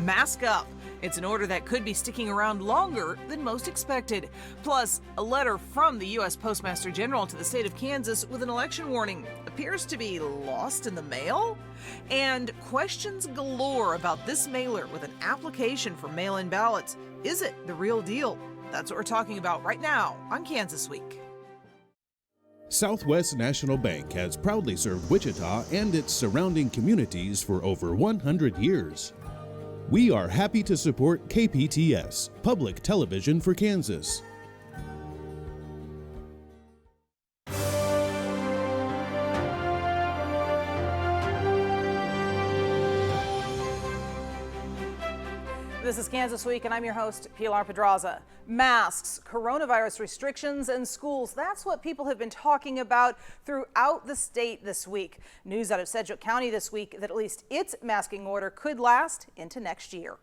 Mask up. It's an order that could be sticking around longer than most expected. Plus, a letter from the U.S. Postmaster General to the state of Kansas with an election warning appears to be lost in the mail. And questions galore about this mailer with an application for mail-in ballots. Is it the real deal? That's what we're talking about right now on Kansas Week. Southwest National Bank has proudly served Wichita and its surrounding communities for over 100 years. We are happy to support KPTS, Public Television for Kansas. This is Kansas Week, and I'm your host, Pilar Pedraza. Masks, coronavirus restrictions, and schools. That's what people have been talking about throughout the state this week. News out of Sedgwick County this week that at least its masking order could last into next year.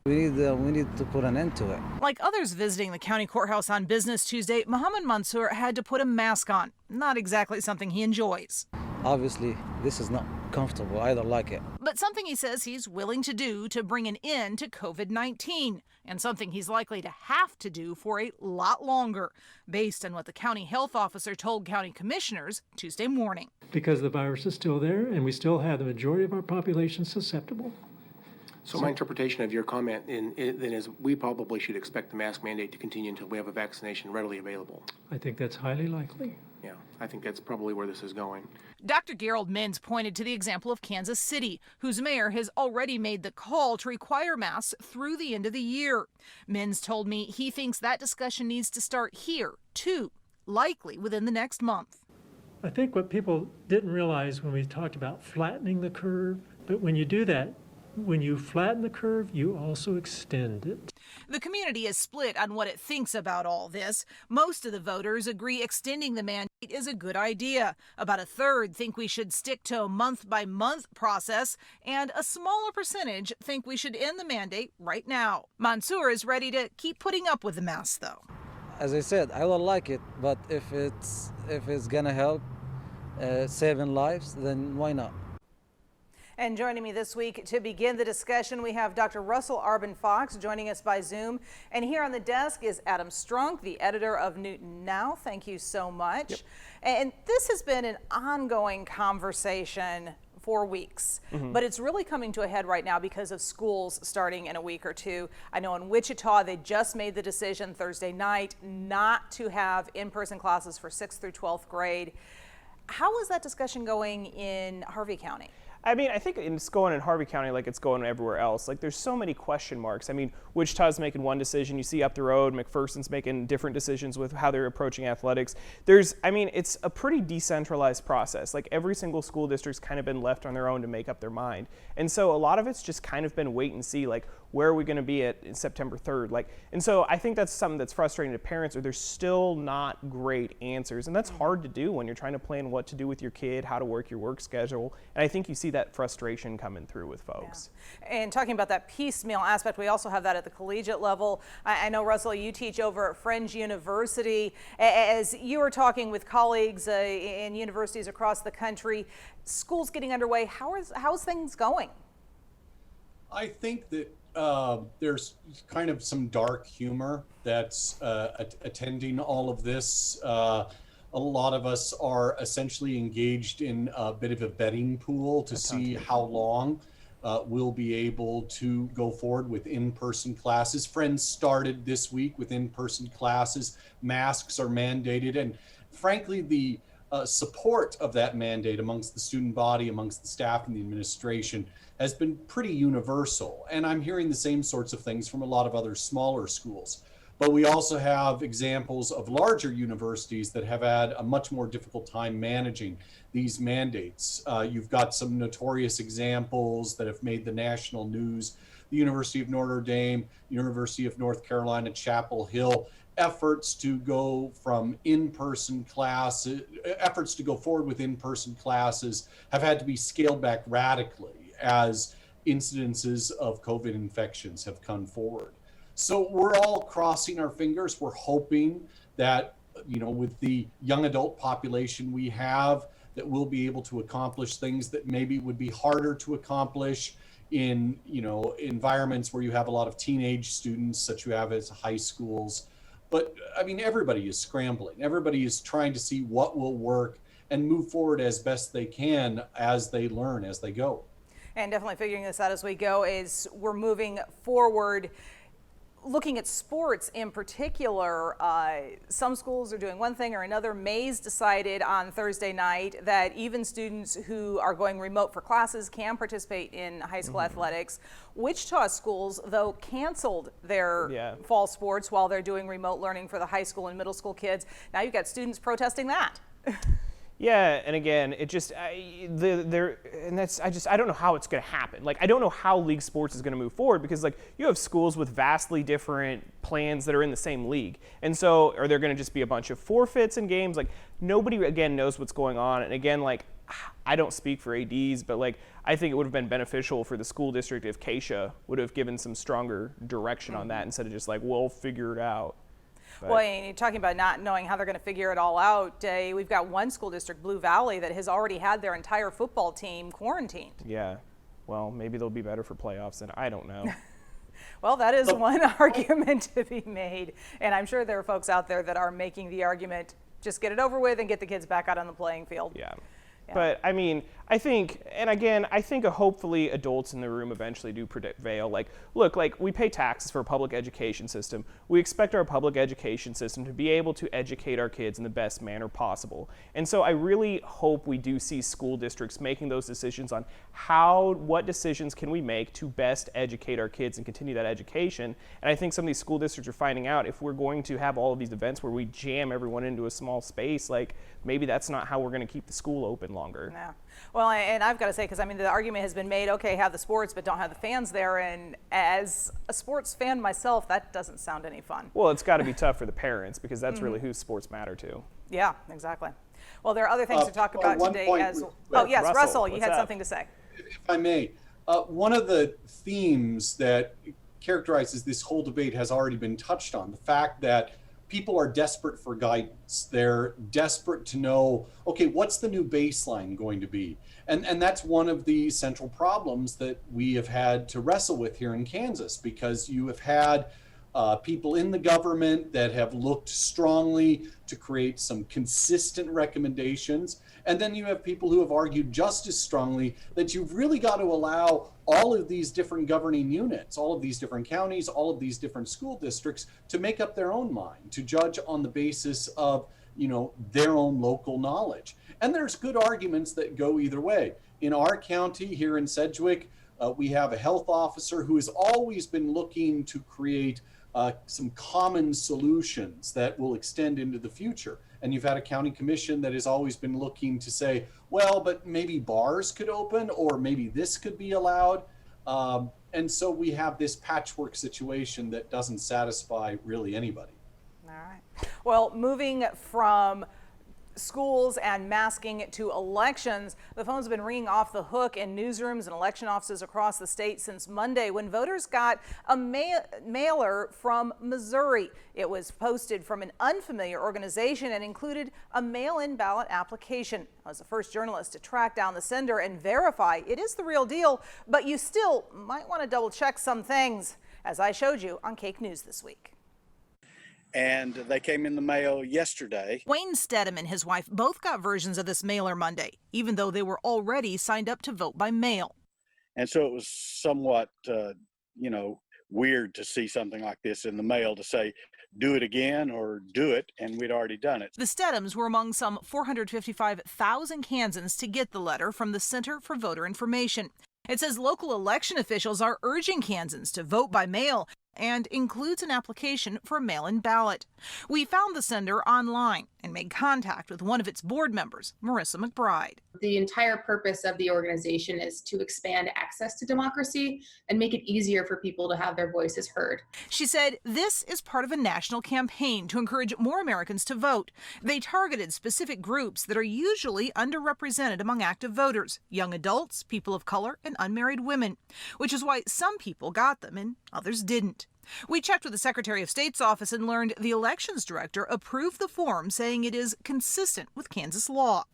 We need to put an end to it. Like others visiting the county courthouse on business Tuesday, Muhammad Mansour had to put a mask on. Not exactly something he enjoys. Obviously, this is not comfortable. I don't like it. But something he says he's willing to do to bring an end to COVID-19, and something he's likely to have to do for a lot longer, based on what the county health officer told county commissioners Tuesday morning. Because the virus is still there, and we still have the majority of our population susceptible. So my interpretation of your comment then is we probably should expect the mask mandate to continue until we have a vaccination readily available. I think that's highly likely. Yeah, I think that's probably where this is going. Dr. Gerald Mins pointed to the example of Kansas City, whose mayor has already made the call to require masks through the end of the year. Mins told me he thinks that discussion needs to start here, too, likely within the next month. I think what people didn't realize when we talked about flattening the curve, but when you do that, when you flatten the curve, you also extend it. The community is split on what it thinks about all this. Most of the voters agree extending the mandate is a good idea. About a third think we should stick to a month-by-month process, and a smaller percentage think we should end the mandate right now. Mansour is ready to keep putting up with the mask, though. As I said, I don't like it, but if it's gonna help saving lives, then why not? And joining me this week to begin the discussion, we have Dr. Russell Arbin Fox joining us by Zoom. And here on the desk is Adam Strunk, the editor of Newton Now. Thank you so much. Yep. And this has been an ongoing conversation for weeks, but it's really coming to a head right now because of schools starting in a week or two. I know in Wichita, they just made the decision Thursday night not to have in-person classes for 6th through 12th grade. How is that discussion going in Harvey County? I mean, I think it's going in Harvey County like it's going everywhere else. Like, there's so many question marks. I mean, Wichita's making one decision. You see up the road, McPherson's making different decisions with how they're approaching athletics. It's a pretty decentralized process. Like, every single school district's kind of been left on their own to make up their mind. And so a lot of it's just kind of been wait and see, like, where are we going to be at September 3rd? And so I think that's something that's frustrating to parents, or there's still not great answers. And that's hard to do when you're trying to plan what to do with your kid, how to work your work schedule. And I think you see that frustration coming through with folks. Yeah. And talking about that piecemeal aspect, we also have that at the collegiate level. I know, Russell, you teach over at Friends University. As you are talking with colleagues in universities across the country, school's getting underway. How's things going? I think that there's kind of some dark humor that's attending all of this. A lot of us are essentially engaged in a bit of a betting pool to see how long we'll be able to go forward with in-person classes. Friends started this week with in-person classes. Masks are mandated, and frankly, the support of that mandate amongst the student body, amongst the staff and the administration has been pretty universal. And I'm hearing the same sorts of things from a lot of other smaller schools. But we also have examples of larger universities that have had a much more difficult time managing these mandates. You've got some notorious examples that have made the national news. The University of Notre Dame, University of North Carolina, Chapel Hill, efforts to go forward with in-person classes have had to be scaled back radically as incidences of COVID infections have come forward. So we're all crossing our fingers. We're hoping that, with the young adult population we have, that we'll be able to accomplish things that maybe would be harder to accomplish in, environments where you have a lot of teenage students, such you have as high schools. But I mean, everybody is scrambling. Everybody is trying to see what will work and move forward as best they can as they learn, as they go. And definitely figuring this out as we go is we're moving forward. Looking at sports in particular, some schools are doing one thing or another. Mays decided on Thursday night that even students who are going remote for classes can participate in high school athletics. Wichita schools, though, canceled their fall sports while they're doing remote learning for the high school and middle school kids. Now you've got students protesting that. Yeah, and again, it just I don't know how it's going to happen. Like, I don't know how league sports is going to move forward because, like, you have schools with vastly different plans that are in the same league, and so are there going to just be a bunch of forfeits in games? Like, nobody again knows what's going on, and again, like, I don't speak for ADs, but like, I think it would have been beneficial for the school district if Keisha would have given some stronger direction on that instead of just like, we'll figure it out. But. Well, and you're talking about not knowing how they're going to figure it all out. We've got one school district, Blue Valley, that has already had their entire football team quarantined. Yeah. Well, maybe they'll be better for playoffs, and I don't know. Well, that is one argument to be made. And I'm sure there are folks out there that are making the argument, just get it over with and get the kids back out on the playing field. Yeah. But I mean, I think, and again, I think hopefully adults in the room eventually do prevail. Like, look, like we pay taxes for a public education system. We expect our public education system to be able to educate our kids in the best manner possible. And so I really hope we do see school districts making those decisions on what decisions can we make to best educate our kids and continue that education. And I think some of these school districts are finding out if we're going to have all of these events where we jam everyone into a small space, like maybe that's not how we're going to keep the school open longer. Yeah. Well, and I've got to say, because I mean, the argument has been made, okay, have the sports, but don't have the fans there. And as a sports fan myself, that doesn't sound any fun. Well, it's got to be tough for the parents because that's really who sports matter to. Yeah, exactly. Well, there are other things to talk about today as well. Oh, yes, Russell, Russell, you had something to say. If I may, one of the themes that characterizes this whole debate has already been touched on, the fact that people are desperate for guidance. They're desperate to know, okay, what's the new baseline going to be? And that's one of the central problems that we have had to wrestle with here in Kansas, because you have had people in the government that have looked strongly to create some consistent recommendations. And then you have people who have argued just as strongly that you've really got to allow all of these different governing units, all of these different counties, all of these different school districts to make up their own mind, to judge on the basis of, their own local knowledge. And there's good arguments that go either way. In our county here in Sedgwick, we have a health officer who has always been looking to create some common solutions that will extend into the future. And you've had a county commission that has always been looking to say, well, but maybe bars could open, or maybe this could be allowed. And so we have this patchwork situation that doesn't satisfy really anybody. All right. Well, moving from schools and masking to elections, the phones have been ringing off the hook in newsrooms and election offices across the state since Monday when voters got a mailer from Missouri. It was posted from an unfamiliar organization and included a mail-in ballot application. I was the first journalist to track down the sender and verify it is the real deal, but you still might want to double check some things, as I showed you on Cake News this week. And they came in the mail yesterday. Wayne Stedham and his wife both got versions of this mailer Monday, even though they were already signed up to vote by mail. And so it was somewhat, weird to see something like this in the mail to say, do it again or do it, and we'd already done it. The Stedhams were among some 455,000 Kansans to get the letter from the Center for Voter Information. It says local election officials are urging Kansans to vote by mail and includes an application for a mail-in ballot. We found the sender online and made contact with one of its board members, Marissa McBride. The entire purpose of the organization is to expand access to democracy and make it easier for people to have their voices heard. She said this is part of a national campaign to encourage more Americans to vote. They targeted specific groups that are usually underrepresented among active voters, young adults, people of color, and unmarried women, which is why some people got them and others didn't. We checked with the Secretary of State's office and learned the elections director approved the form, saying it is consistent with Kansas law.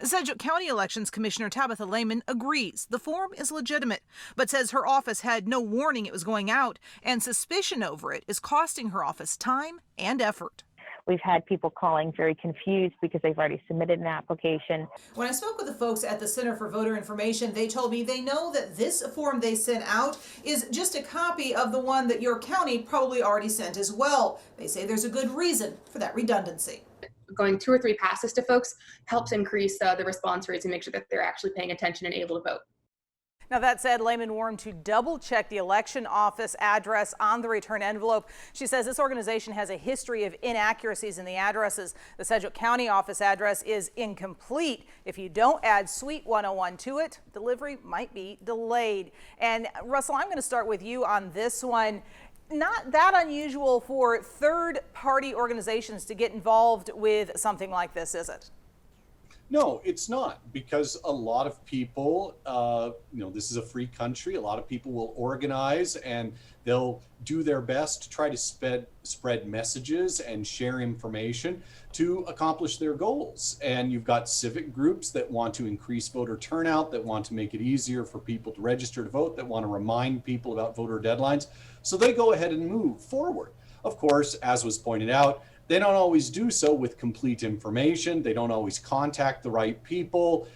Sedgwick County Elections Commissioner Tabitha Lehman agrees the form is legitimate, but says her office had no warning it was going out, and suspicion over it is costing her office time and effort. We've had people calling very confused because they've already submitted an application. When I spoke with the folks at the Center for Voter Information, they told me they know that this form they sent out is just a copy of the one that your county probably already sent as well. They say there's a good reason for that redundancy. Going 2 or 3 passes to folks helps increase the response rates and make sure that they're actually paying attention and able to vote. Now, that said, Lehman warned to double check the election office address on the return envelope. She says this organization has a history of inaccuracies in the addresses. The Sedgwick County office address is incomplete. If you don't add Suite 101 to it, delivery might be delayed. And Russell, I'm going to start with you on this one. Not that unusual for third-party organizations to get involved with something like this, is it? No, it's not, because a lot of people, this is a free country. A lot of people will organize and they'll do their best to try to spread messages and share information to accomplish their goals. And you've got civic groups that want to increase voter turnout, that want to make it easier for people to register to vote, that want to remind people about voter deadlines. So they go ahead and move forward. Of course, as was pointed out, they don't always do so with complete information. They don't always contact the right people.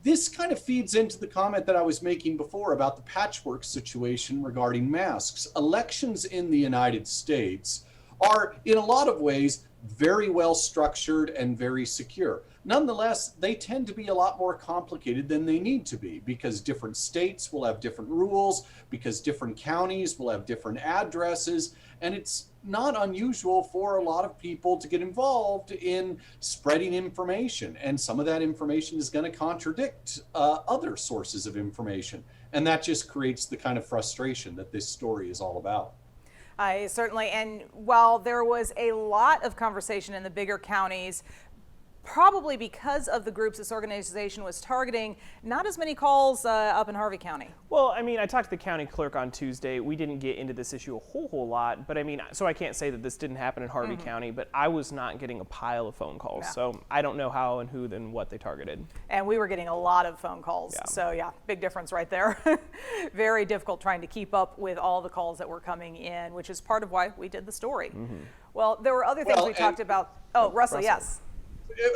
This kind of feeds into the comment that I was making before about the patchwork situation regarding masks. Elections in the United States are, in a lot of ways, very well structured and very secure. Nonetheless, they tend to be a lot more complicated than they need to be, because different states will have different rules, because different counties will have different addresses, and it's not unusual for a lot of people to get involved in spreading information, and some of that information is going to contradict other sources of information, and that just creates the kind of frustration that this story is all about. Certainly, and while there was a lot of conversation in the bigger counties, probably because of the groups this organization was targeting, not as many calls up in Harvey County. Well, I mean, I talked to the county clerk on Tuesday. We didn't get into this issue a whole lot, but I mean, so I can't say that this didn't happen in Harvey County, but I was not getting a pile of phone calls. Yeah. So I don't know how and who and what they targeted. And we were getting a lot of phone calls. Yeah. So yeah, big difference right there. Very difficult trying to keep up with all the calls that were coming in, which is part of why we did the story. Well, there were other things we talked about. Oh, Russell, yes.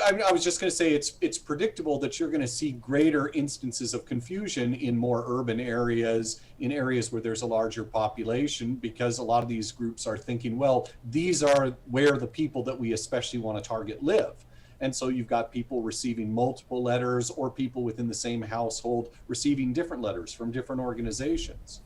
I was just going to say it's predictable that you're going to see greater instances of confusion in more urban areas, in areas where there's a larger population, because a lot of these groups are thinking, well, these are where the people that we especially want to target live. And so you've got people receiving multiple letters, or people within the same household receiving different letters from different organizations.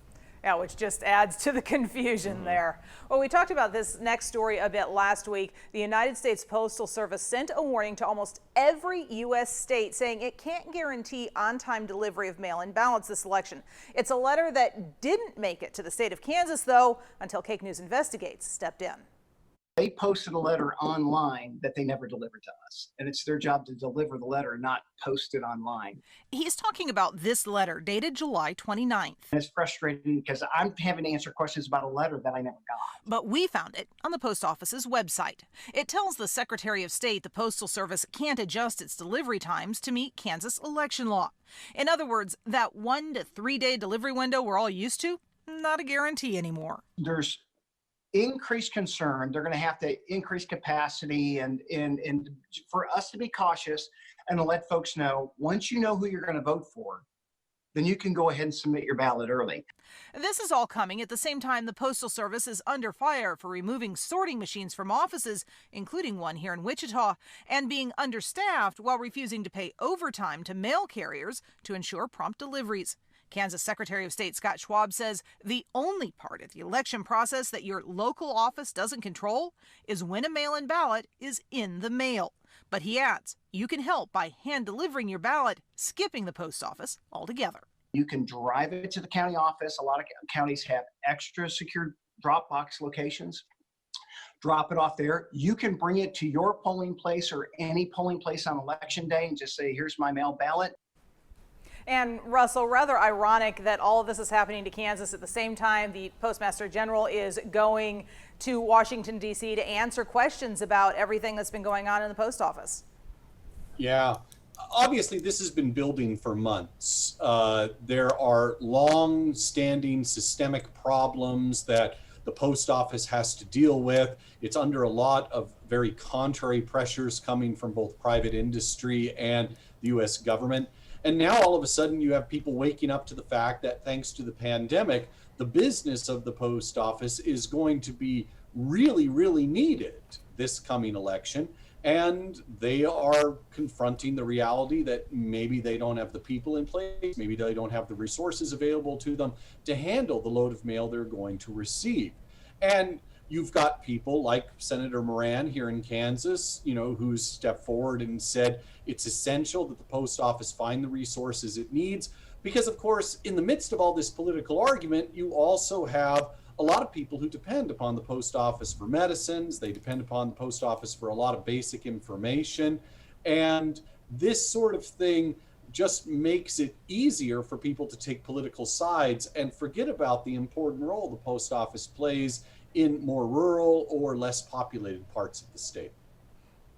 Yeah, which just adds to the confusion there. Well, we talked about this next story a bit last week. The United States Postal Service sent a warning to almost every U.S. state saying it can't guarantee on-time delivery of mail-in ballots this election. It's a letter that didn't make it to the state of Kansas, though, until Cake News Investigates stepped in. They posted a letter online that they never delivered to us, and it's their job to deliver the letter, not post it online. He's talking about this letter dated July 29th. And it's frustrating because I'm having to answer questions about a letter that I never got. But we found it on the post office's website. It tells the Secretary of State the Postal Service can't adjust its delivery times to meet Kansas election law. In other words, that 1 to 3 day delivery window we're all used to, not a guarantee anymore. There's increased concern. They're going to have to increase capacity and for us to be cautious and to let folks know, once you know who you're going to vote for, then you can go ahead and submit your ballot early. This is all coming at the same time the Postal Service is under fire for removing sorting machines from offices, including one here in Wichita, and being understaffed while refusing to pay overtime to mail carriers to ensure prompt deliveries. Kansas Secretary of State Scott Schwab says the only part of the election process that your local office doesn't control is when a mail-in ballot is in the mail. But he adds, you can help by hand delivering your ballot, skipping the post office altogether. You can drive it to the county office. A lot of counties have extra secure drop box locations. Drop it off there. You can bring it to your polling place or any polling place on election day and just say, here's my mail ballot. And Russell, rather ironic that all of this is happening to Kansas at the same time the Postmaster General is going to Washington, D.C. to answer questions about everything that's been going on in the post office. Yeah. Obviously, this has been building for months. There are long-standing systemic problems that the post office has to deal with. It's under a lot of very contrary pressures coming from both private industry and the U.S. government. And now all of a sudden you have people waking up to the fact that thanks to the pandemic, the business of the post office is going to be really, really needed this coming election. And they are confronting the reality that maybe they don't have the people in place, maybe they don't have the resources available to them to handle the load of mail they're going to receive. And you've got people like Senator Moran here in Kansas, who's stepped forward and said it's essential that the post office find the resources it needs. Because, of course, in the midst of all this political argument, you also have a lot of people who depend upon the post office for medicines. They depend upon the post office for a lot of basic information. And this sort of thing just makes it easier for people to take political sides and forget about the important role the post office plays in more rural or less populated parts of the state.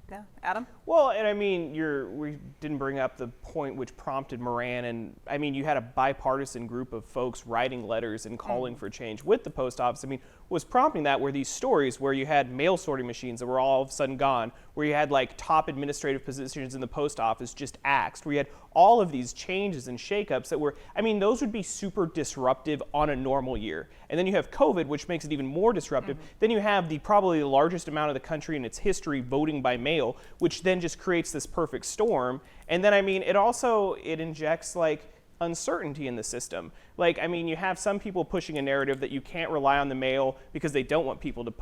Yeah, Adam? Well, and I mean, we didn't bring up the point which prompted Moran, and I mean, you had a bipartisan group of folks writing letters and calling for change with the post office. I mean, what was prompting that were these stories where you had mail sorting machines that were all of a sudden gone, where you had like top administrative positions in the post office just axed, where you had all of these changes and shakeups that were, I mean, those would be super disruptive on a normal year. And then you have COVID, which makes it even more disruptive. Then you have probably the largest amount of the country in its history voting by mail, which then just creates this perfect storm. And then, I mean, it injects like uncertainty in the system. Like, I mean, you have some people pushing a narrative that you can't rely on the mail because they don't want people to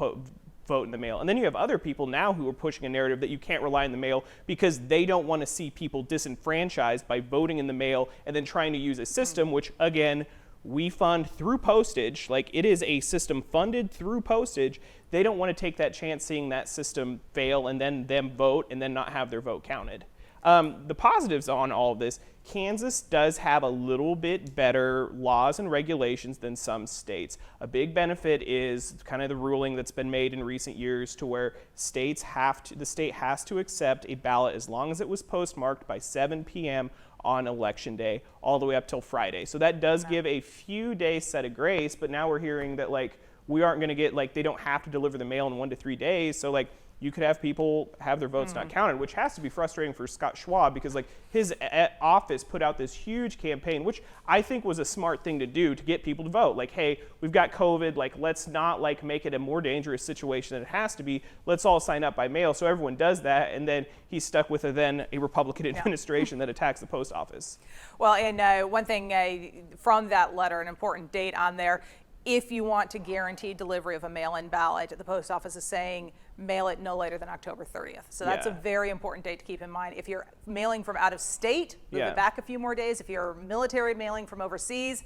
vote in the mail. And then you have other people now who are pushing a narrative that you can't rely on the mail because they don't want to see people disenfranchised by voting in the mail and then trying to use a system which, again, we fund through postage. Like, it is a system funded through postage. They don't want to take that chance seeing that system fail and then them vote and then not have their vote counted. The positives on all of this, Kansas does have a little bit better laws and regulations than some states. A big benefit is kind of the ruling that's been made in recent years to where the state has to accept a ballot as long as it was postmarked by 7 p.m. on election day all the way up till Friday. So that does give a few days set of grace, but now we're hearing that like we aren't going to get, like, they don't have to deliver the mail in 1 to 3 days. So like you could have people have their votes not counted, which has to be frustrating for Scott Schwab because like his office put out this huge campaign, which I think was a smart thing to do to get people to vote. Like, hey, we've got COVID, like let's not like make it a more dangerous situation than it has to be. Let's all sign up by mail. So everyone does that, and then he's stuck with a Republican administration that attacks the post office. Well, and one thing from that letter, an important date on there, if you want to guarantee delivery of a mail-in ballot, the post office is saying mail it no later than October 30th. So that's a very important date to keep in mind. If you're mailing from out of state, move it back a few more days. If you're military mailing from overseas,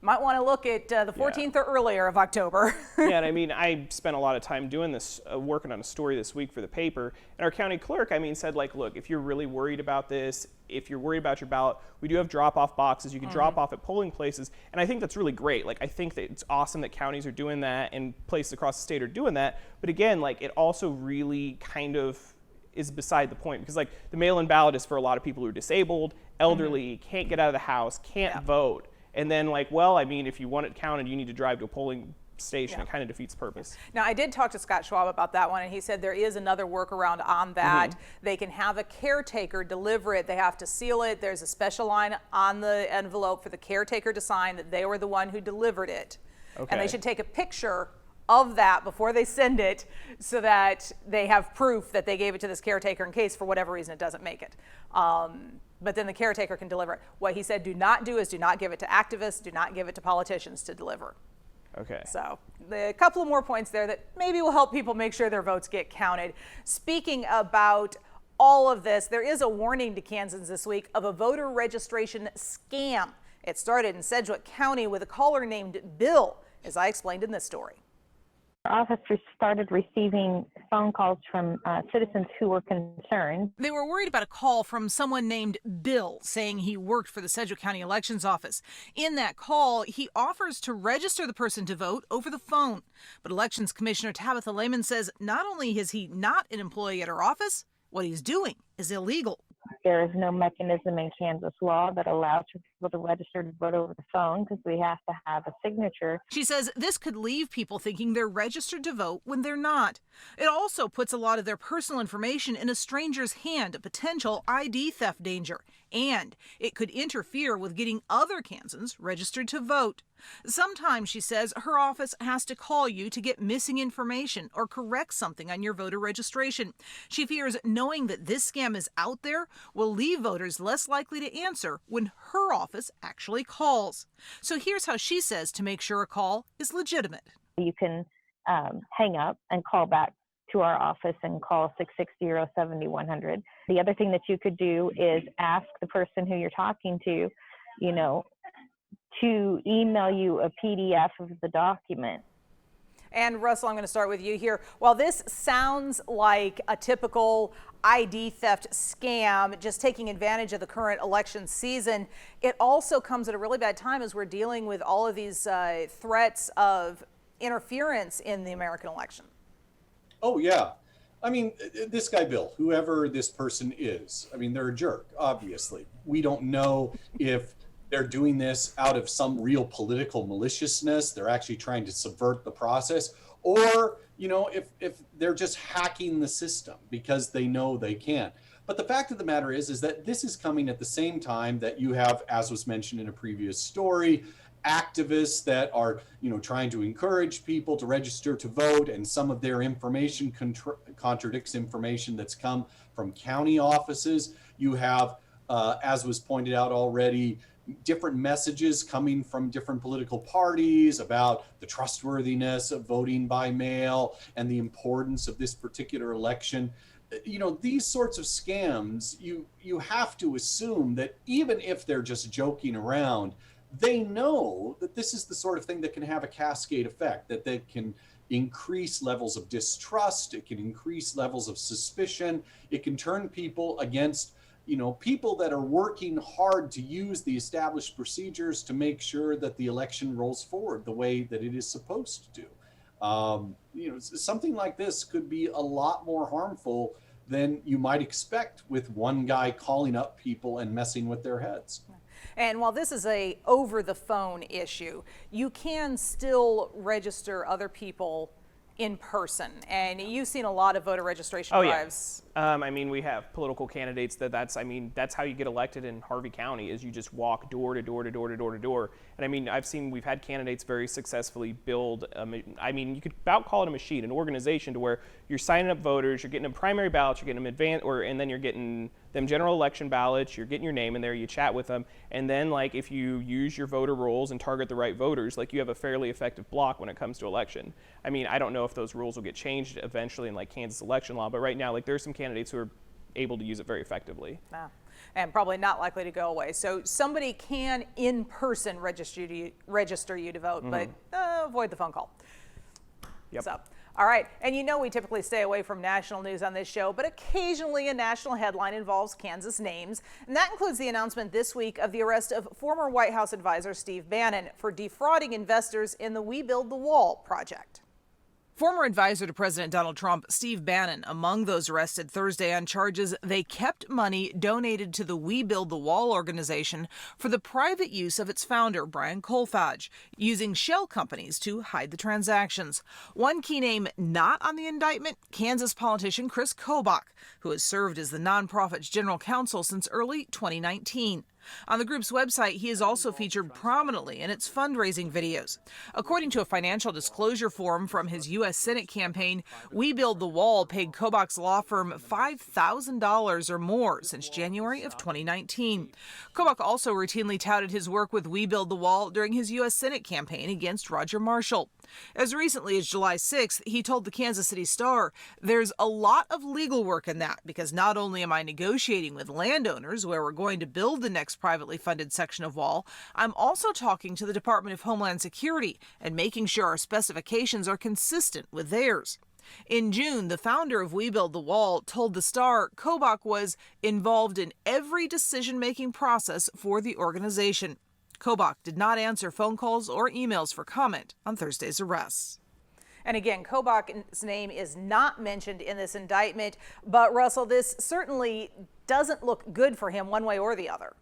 you might want to look at the 14th or earlier of October. Yeah, and I mean, I spent a lot of time doing this, working on a story this week for the paper, and our county clerk, I mean, said like, look, if you're really worried about this, if you're worried about your ballot, we do have drop-off boxes. You can drop off at polling places, and I think that's really great. Like, I think that it's awesome that counties are doing that and places across the state are doing that. But again, like, it also really kind of is beside the point because like the mail-in ballot is for a lot of people who are disabled, elderly, can't get out of the house, can't vote. And then like, well, I mean, if you want it counted, you need to drive to a polling station. It kind of defeats purpose. Now, I did talk to Scott Schwab about that one, and he said there is another workaround on that. They can have a caretaker deliver it. They have to seal it. There's a special line on the envelope for the caretaker to sign that they were the one who delivered it. And they should take a picture of that before they send it so that they have proof that they gave it to this caretaker in case for whatever reason it doesn't make it. But then the caretaker can deliver it. What he said do not do is do not give it to activists, do not give it to politicians to deliver. Okay. So a couple of more points there that maybe will help people make sure their votes get counted. Speaking about all of this, there is a warning to Kansans this week of a voter registration scam. It started in Sedgwick County with a caller named Bill, as I explained in this story. Our officers started receiving phone calls from citizens who were concerned. They were worried about a call from someone named Bill saying he worked for the Sedgwick County Elections Office. In that call, he offers to register the person to vote over the phone. But Elections Commissioner Tabitha Lehman says not only is he not an employee at her office, what he's doing is illegal. There is no mechanism in Kansas law that allows for people to register to vote over the phone because we have to have a signature. She says this could leave people thinking they're registered to vote when they're not. It also puts a lot of their personal information in a stranger's hand, a potential ID theft danger. And it could interfere with getting other Kansans registered to vote. Sometimes, she says, her office has to call you to get missing information or correct something on your voter registration. She fears knowing that this scam is out there will leave voters less likely to answer when her office actually calls. So here's how she says to make sure a call is legitimate. You can hang up and call back to our office and call 660-7100. The other thing that you could do is ask the person who you're talking to, to email you a PDF of the document. And Russell, I'm going to start with you here. While this sounds like a typical ID theft scam, just taking advantage of the current election season, it also comes at a really bad time as we're dealing with all of these threats of interference in the American election. Oh, yeah. I mean, this guy, Bill, whoever this person is, I mean, they're a jerk, obviously. We don't know if they're doing this out of some real political maliciousness. They're actually trying to subvert the process. Or, if they're just hacking the system because they know they can. But the fact of the matter is that this is coming at the same time that you have, as was mentioned in a previous story, activists that are, trying to encourage people to register to vote, and some of their information contradicts information that's come from county offices. You have, as was pointed out already, different messages coming from different political parties about the trustworthiness of voting by mail and the importance of this particular election. These sorts of scams, you have to assume that even if they're just joking around, they know that this is the sort of thing that can have a cascade effect, that they can increase levels of distrust, it can increase levels of suspicion, it can turn people against, people that are working hard to use the established procedures to make sure that the election rolls forward the way that it is supposed to. Something like this could be a lot more harmful than you might expect with one guy calling up people and messing with their heads. And while this is a over-the-phone issue, you can still register other people in person. And you've seen a lot of voter registration drives. I mean, we have political candidates that's how you get elected in Harvey County, is you just walk door to door to door to door to door. And I mean, we've had candidates very successfully build, you could about call it a machine, an organization, to where you're signing up voters, you're getting them primary ballots, you're getting them and then you're getting them general election ballots, you're getting your name in there, you chat with them, and then if you use your voter rolls and target the right voters, you have a fairly effective block when it comes to election. I mean, I don't know if those rules will get changed eventually in Kansas election law, but right now, there's some candidates who are able to use it very effectively. And probably not likely to go away. So somebody can in person register you to vote, but avoid the phone call. Yep. So, all right. And we typically stay away from national news on this show, but occasionally a national headline involves Kansas names. And that includes the announcement this week of the arrest of former White House advisor Steve Bannon for defrauding investors in the We Build the Wall project. Former advisor to President Donald Trump, Steve Bannon, among those arrested Thursday on charges they kept money donated to the We Build the Wall organization for the private use of its founder, Brian Kolfage, using shell companies to hide the transactions. One key name not on the indictment, Kansas politician Chris Kobach, who has served as the nonprofit's general counsel since early 2019. On the group's website, he is also featured prominently in its fundraising videos. According to a financial disclosure form from his U.S. Senate campaign, We Build the Wall paid Kobach's law firm $5,000 or more since January of 2019. Kobach also routinely touted his work with We Build the Wall during his U.S. Senate campaign against Roger Marshall. As recently as July 6th, he told the Kansas City Star, "There's a lot of legal work in that because not only am I negotiating with landowners where we're going to build the next Kobach's privately funded section of wall. I'm also talking to the Department of Homeland Security and making sure our specifications are consistent with theirs. In June, the founder of We Build the Wall told the Star Kobach was involved in every decision-making process for the organization. Kobach did not answer phone calls or emails for comment on Thursday's arrests. And again, Kobach's name is not mentioned in this indictment, but Russell, this certainly doesn't look good for him one way or the other.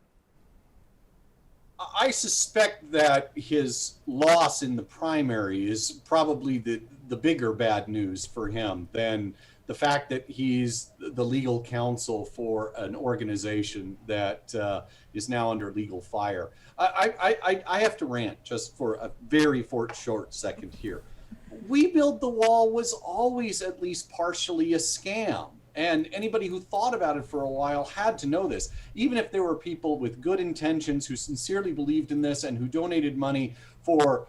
I suspect that his loss in the primary is probably the bigger bad news for him than the fact that he's the legal counsel for an organization that is now under legal fire. I have to rant just for a very short second here. We Build the Wall was always at least partially a scam. And anybody who thought about it for a while had to know this. Even if there were people with good intentions who sincerely believed in this and who donated money for,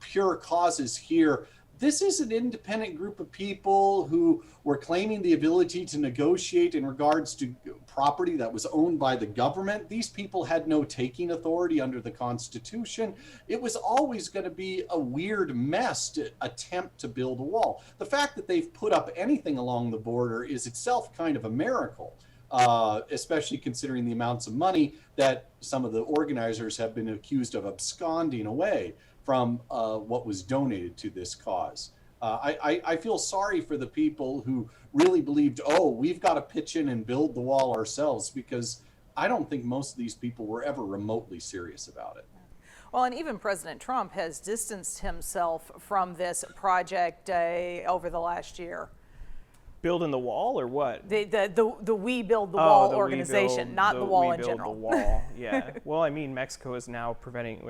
pure causes here, this is an independent group of people who were claiming the ability to negotiate in regards to property that was owned by the government. These people had no taking authority under the Constitution. It was always going to be a weird mess to attempt to build a wall. The fact that they've put up anything along the border is itself kind of a miracle, especially considering the amounts of money that some of the organizers have been accused of absconding away from what was donated to this cause. I feel sorry for the people who really believed, oh, we've got to pitch in and build the wall ourselves, because I don't think most of these people were ever remotely serious about it. Well, and even President Trump has distanced himself from this project over the last year. Building the wall or what? The We Build the Wall the organization, not the wall in general. The wall, yeah. Well, I mean, Mexico is now preventing,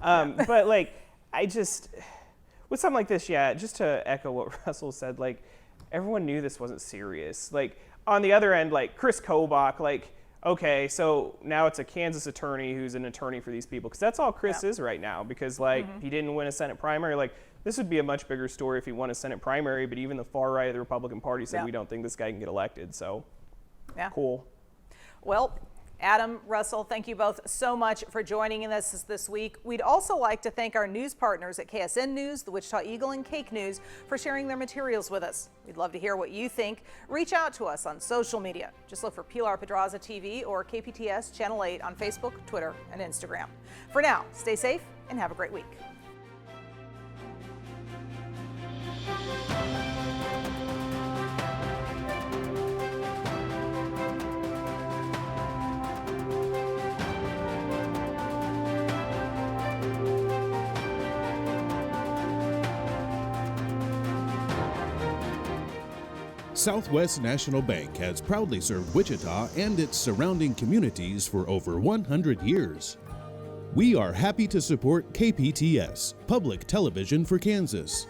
but like, I just, with something like this, just to echo what Russell said, like, everyone knew this wasn't serious. Like, on the other end, like, Chris Kobach, like, okay, so now it's a Kansas attorney who's an attorney for these people, because that's all Chris is right now, because, like, he didn't win a Senate primary. Like, this would be a much bigger story if he won a Senate primary, but even the far right of the Republican Party said we don't think this guy can get elected, so cool. Well, Adam, Russell, thank you both so much for joining us this week. We'd also like to thank our news partners at KSN News, the Wichita Eagle, and Cake News for sharing their materials with us. We'd love to hear what you think. Reach out to us on social media. Just look for Pilar Pedraza TV or KPTS Channel 8 on Facebook, Twitter, and Instagram. For now, stay safe and have a great week. Southwest National Bank has proudly served Wichita and its surrounding communities for over 100 years. We are happy to support KPTS, Public Television for Kansas.